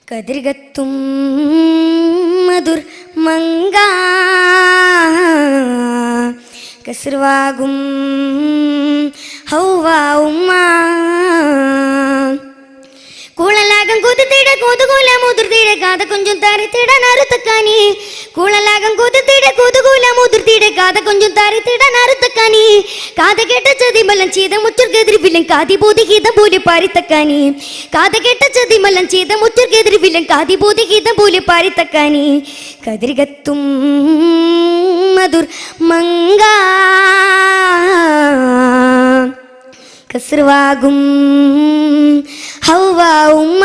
കതിർകത്തും മധുർ മങ്ക കസ്ർവാകും ഹൗവ ഉമ്മ കൂളലാകം കുതിത്തിട കൊതുകൂല മുതിർത്തിട കാത കൊഞ്ചും തരിത്തിട നറുത്തക്കാനി കൂളലാകം കുതിത്തിട കൊതുകൂല മുതിർത്തിട കാത കൊഞ്ചും തരിത്തിട നറുത്തക്കാനി കാത കേട്ട ചതിമല്ലം ചെയ്ത മുച്ചർക്കെതിരിവില്ലം കാതി ബോധിഗീതം പോലെ പാരിത്തക്കാനി കാത കേട്ട ചതിമല്ലം ചെയ്ത മുച്ചർക്കെതിരിവില്ലം കാതി ബോധിഗീതം പോലെ പാരിത്തക്കാനി കതിർകത്തും മധുർ മങ്ക കസ്ർവാകും ഹൗവ ഉമ്മ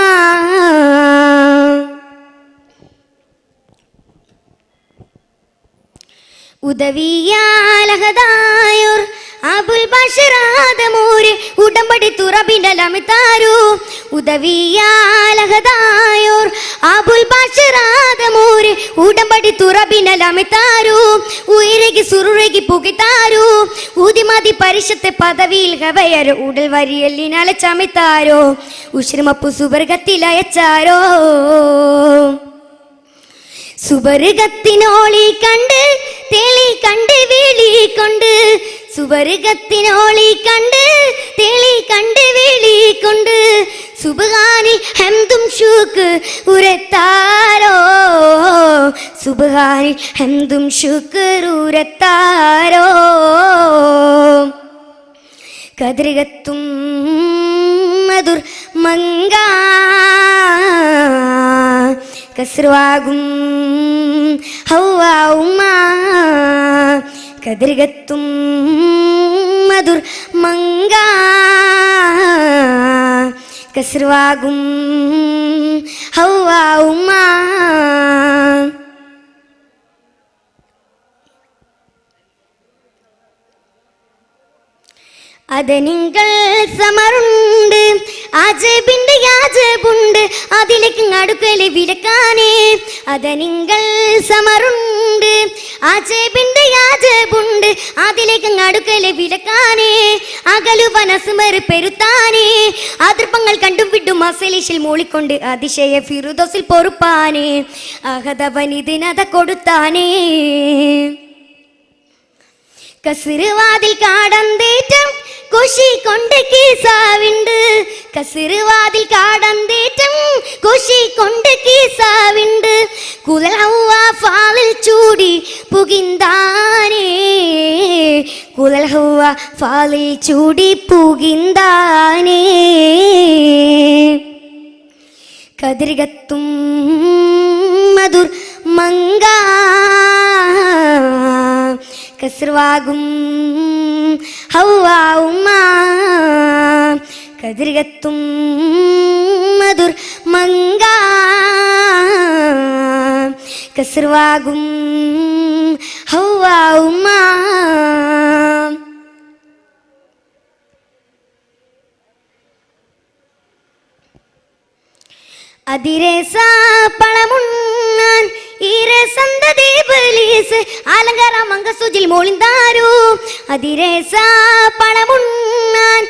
ഉദവിയാലഹദായോർ അബുൽ ബഷറാദമൂര് ഉടമ്പടി തുറബിനലമിതാരു ഉദവിയാലഹദായോർ അബുൽ ബഷറാദമൂര് ഉടമ്പടി തുറബിനലമിതാരു ഉയരകി സുറുരകി പുകിതാരു ഊതിമതി പരിഷത്തെ പദവിയിൽ ഹവയര് ഉടൽ വരിയല്ലിനാലെ ചമിത്താരോ ഉശ്രമപ്പു സുവർഗത്തിലയച്ചാരോ സുവർഗത്തിനോളി കണ്ട് തെളി കണ്ട് വിളി കൊണ്ട് സുവർഗത്തിനോളി കണ്ട് തെളി കണ്ട് വിളി കൊണ്ട് സുബ്ഹാനി ഹംദും ശുക്ർ ഉരത്താരോ സുബ്ഹാനി ഹംദും ശുക്ർ ഉരത്താരോ കതിർകത്തും മധുർ മങ്ക കസ്ർവാകും ഹൗവ ഉമ്മ കതിർകത്തും മധുർ മങ്ക കസ്ർവാകും ഹൗവ ഉമ്മ അതനിങ്കൾ സമറുണ്ട് ആജബിന്റെ യാജബുണ്ട് അതിലേക്ക് അടുക്കലെ വിലക്കാനേ അതനിങ്കൾ സമറുണ്ട് ആജബിന്റെ യാജബുണ്ട് അതിലേക്ക് അടുക്കലെ വിലക്കാനേ അകലു വനസ്മർ പെരുത്താനേ ആദർപ്പങ്ങൾ കണ്ടും വിട്ടും മസലിഷിൽ മൂളിക്കൊണ്ട് അതിശയ ഫിറുദോസിൽ പൊറുപ്പാനേ അഹദവനിതിനത കൊടുത്താനേ കസ്ർവാതിൽ കാടന്തേറ്റം കൊശി കൊണ്ട് കീസാവിണ്ട് കസ്ർവാതിൽ കാടന്തേറ്റം കൊശി കൊണ്ട് കീസാവിണ്ട് കുലൽ ഹൗവ ഫാലിൽ ചൂടി പുകിന്താനേ കുലൽ ഹൗവ ഫാലിൽ ചൂടി പുകിന്താനേ കതിർകത്തും മധുർ മങ്ക കസ്ർവാകും ഹൗവ ഉമ്മ കതിർകത്തും മധുർ മങ്ക കസ്ർവാകും ഹൗവ ഉമ്മ അതിരേസ പളമുണ്ണാൻ അലങ്കാര മങ്ക സുജിൽ മോളിന്താരു അതിരേസ പളമുണ്ണാൻ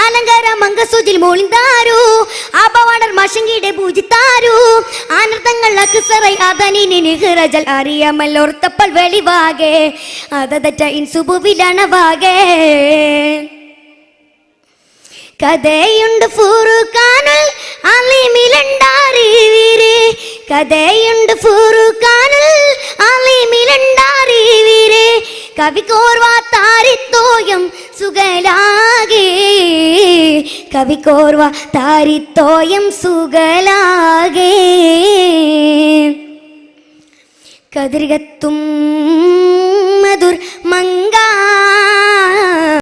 അലങ്കാര മങ്ക സുജിൽ മോളിന്താരു ആപവാണർ മശങ്കിയുടെ പൂജിത്താരു ആനർത്തങ്ങൾ അക്സറൈ അതനിനി നിഹ്റജൽ അറിയാമല്ലോർത്തപ്പൽ വെളിവാകെ അതതറ്റ ഇൻസുബുവിലണവാകെ കഥയുണ്ട് ഫുറുഖാനുൽ അലിമിലണ്ടാറിവീരെ കഥയുണ്ട് ഫുറുഖാനുൽ അലിമിലണ്ടാറിവീരെ കവിക്കോർവാ താരിത്തോയം സുഗലാകെ കവിക്കോർവാ താരിത്തോയം സുഗലാകെ കതിർകത്തും